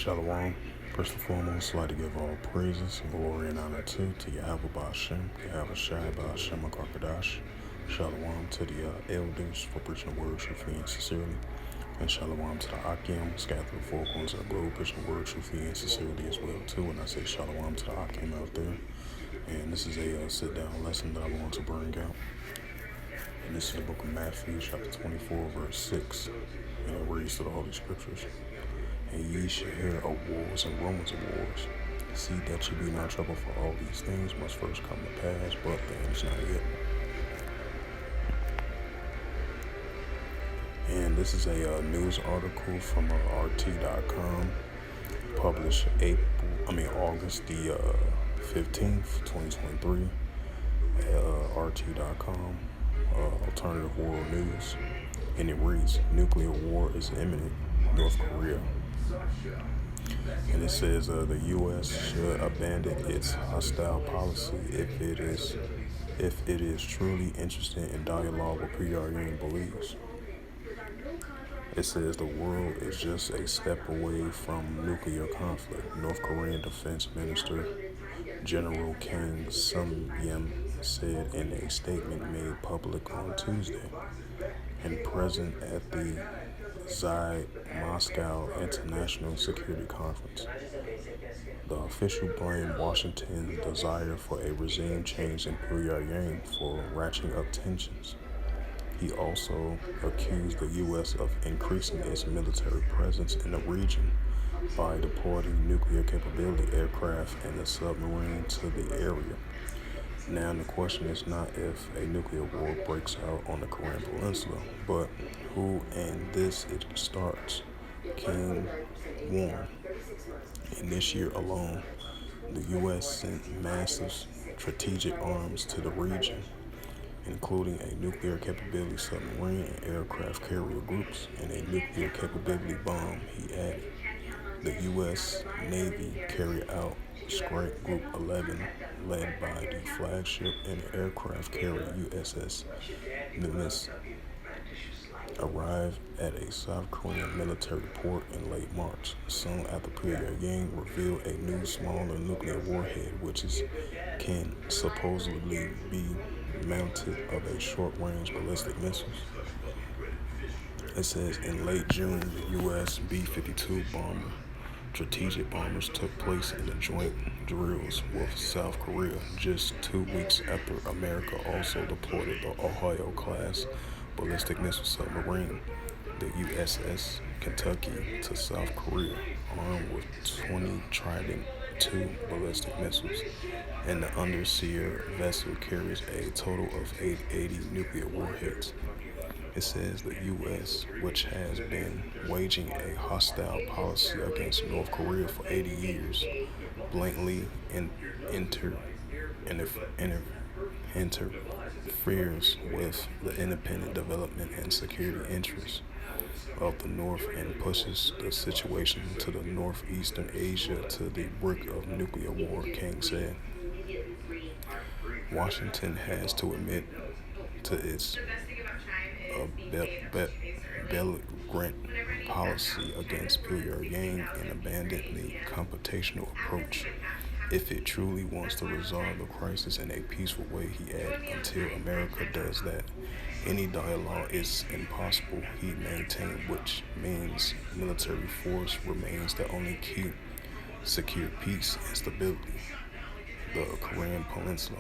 Shalom. First and foremost, I'd like to give all praises, glory, and honor to Yahweh Ba'Shem, Yahweh Shai Ba'Shem HaKarkadash. Shalom to the elders for preaching the word truthfully and sincerely. And shalom to the Akim, scattered through the four corners of the globe, preaching the word truthfully and sincerely as well too. And I say shalom to the Akim out there. And this is a sit-down lesson that I want to bring out. And this is the book of Matthew, chapter 24, verse 6. And it reads to the Holy Scriptures. And ye shall hear of wars and rumors of wars. See that ye be not troubled, for all these things must first come to pass, but things not yet. And this is a news article from RT.com, published August the 15th, 2023, at RT.com, Alternative World News. And it reads, nuclear war is imminent, North Korea. And it says the U.S. should abandon its hostile policy if it is truly interested in dialogue with Pyongyang believes. It says the world is just a step away from nuclear conflict. North Korean Defense Minister General Kang Sung-yim said in a statement made public on Tuesday and present at the Moscow International Security Conference. The official blamed Washington's desire for a regime change in Pyongyang for ratcheting up tensions. He also accused the U.S. of increasing its military presence in the region by deploying nuclear capability aircraft and a submarine to the area. Now, the question is not if a nuclear war breaks out on the Korean Peninsula, but who and this it starts. King warned. In this year alone, the U.S. sent massive strategic arms to the region, including a nuclear capability submarine and aircraft carrier groups and a nuclear capability bomb, he added. The U.S. Navy carried out Strike Group 11, led by the flagship and aircraft carrier USS Nimitz, arrived at a South Korean military port in late March, soon after Pyongyang revealed a new smaller nuclear warhead, which can supposedly be mounted of a short-range ballistic missiles. It says in late June, the U.S. B-52 bomber strategic bombers took place in the joint drills with South Korea just 2 weeks after America also deployed the Ohio-class ballistic missile submarine, the USS Kentucky, to South Korea, armed with 20 Trident II ballistic missiles, and the undersea vessel carries a total of 880 nuclear warheads. It says the U.S., which has been waging a hostile policy against North Korea for 80 years, blatantly interferes with the independent development and security interests of the North and pushes the situation to the northeastern Asia to the brink of nuclear war, King said. Washington has to admit to its belligerent policy against Pyongyang and abandon the confrontational approach if it truly wants to resolve the crisis in a peaceful way, he added. Until America does that, any dialogue is impossible, he maintained, which means military force remains the only key secure peace and stability. The Korean Peninsula.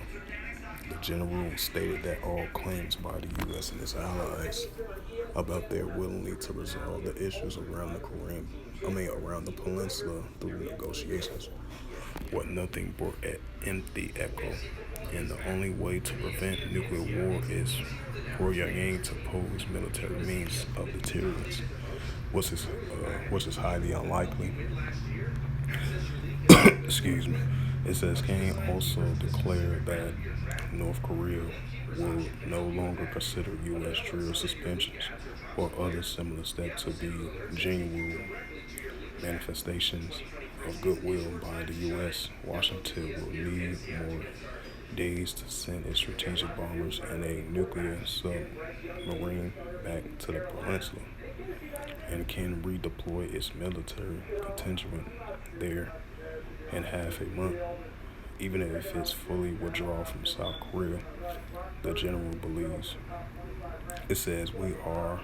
The general stated that all claims by the U.S. and its allies about their willingness to resolve the issues around the peninsula through negotiations were nothing but an empty echo. And the only way to prevent nuclear war is for Pyongyang to pose military means of deterrence, which is highly unlikely. Excuse me. It says Kang also declared that North Korea will no longer consider U.S. drill suspensions or other similar steps to be genuine manifestations of goodwill by the U.S. Washington will need more days to send its strategic bombers and a nuclear submarine back to the peninsula. and can redeploy its military contingent there in half a month. Even if it's fully withdraw from South Korea, the general believes. It says we are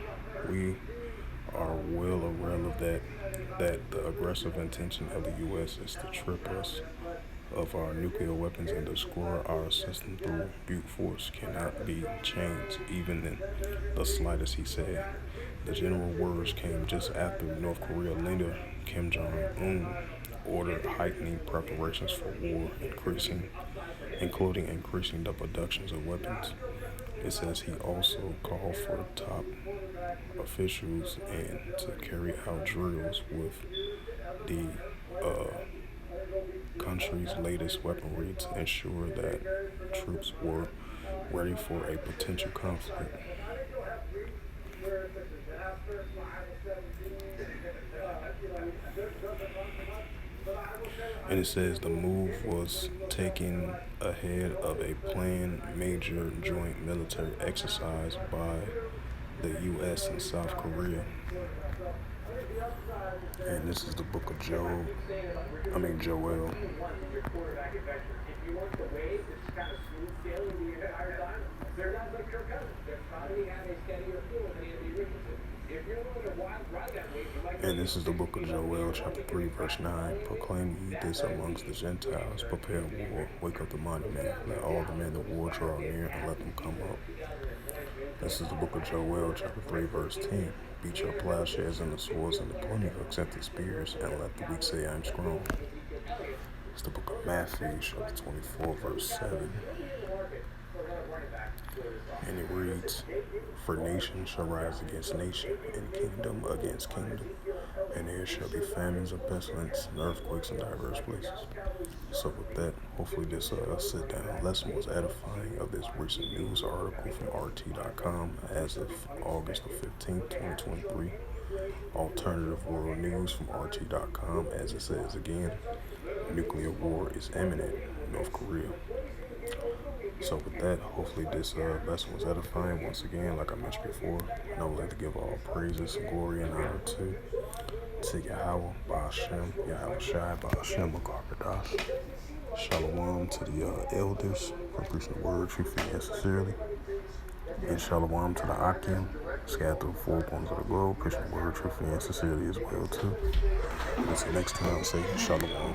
well aware of that the aggressive intention of the U.S. is to strip us of our nuclear weapons and destroy our system through brute force cannot be changed, even in the slightest, he said. The general words came just after North Korea leader Kim Jong-un ordered heightening preparations for war, including increasing the productions of weapons. It says he also called for top officials and to carry out drills with the uh, country's latest weaponry to ensure that troops were ready for a potential conflict. And it says the move was taken ahead of a planned major joint military exercise by the U.S. and South Korea. And this is the book of Joel. And this is the book of Joel, chapter 3, verse 9. Proclaim ye this amongst the Gentiles. Prepare war. Wake up the mighty man. Let all the men of war draw near and let them come up. This is the book of Joel, chapter 3, verse 10. Beat your plowshares and the swords and the pruning hooks and the spears, and let the weak say, I am strong. It's the book of Matthew, chapter 24, verse 7. And it reads, for nation shall rise against nation, and kingdom against kingdom. And there shall be famines and pestilence and earthquakes in diverse places. So with that, hopefully this sit-down lesson was edifying of this recent news article from RT.com as of August the 15th, 2023. Alternative world news from RT.com as it says again, nuclear war is imminent, North Korea. So with that, hopefully this lesson was edifying. Once again, like I mentioned before, I would like to give all praises, glory, and honor to Yahweh, Ba'ashem, Yahweh Shai, Ba'ashem, Makaradash. Shalom to the elders for preaching the word truthfully and sincerely. And shalom to the Akim, scattered through 4 corners of the globe, preaching the word truthfully and sincerely as well too. Until next time, say shalom.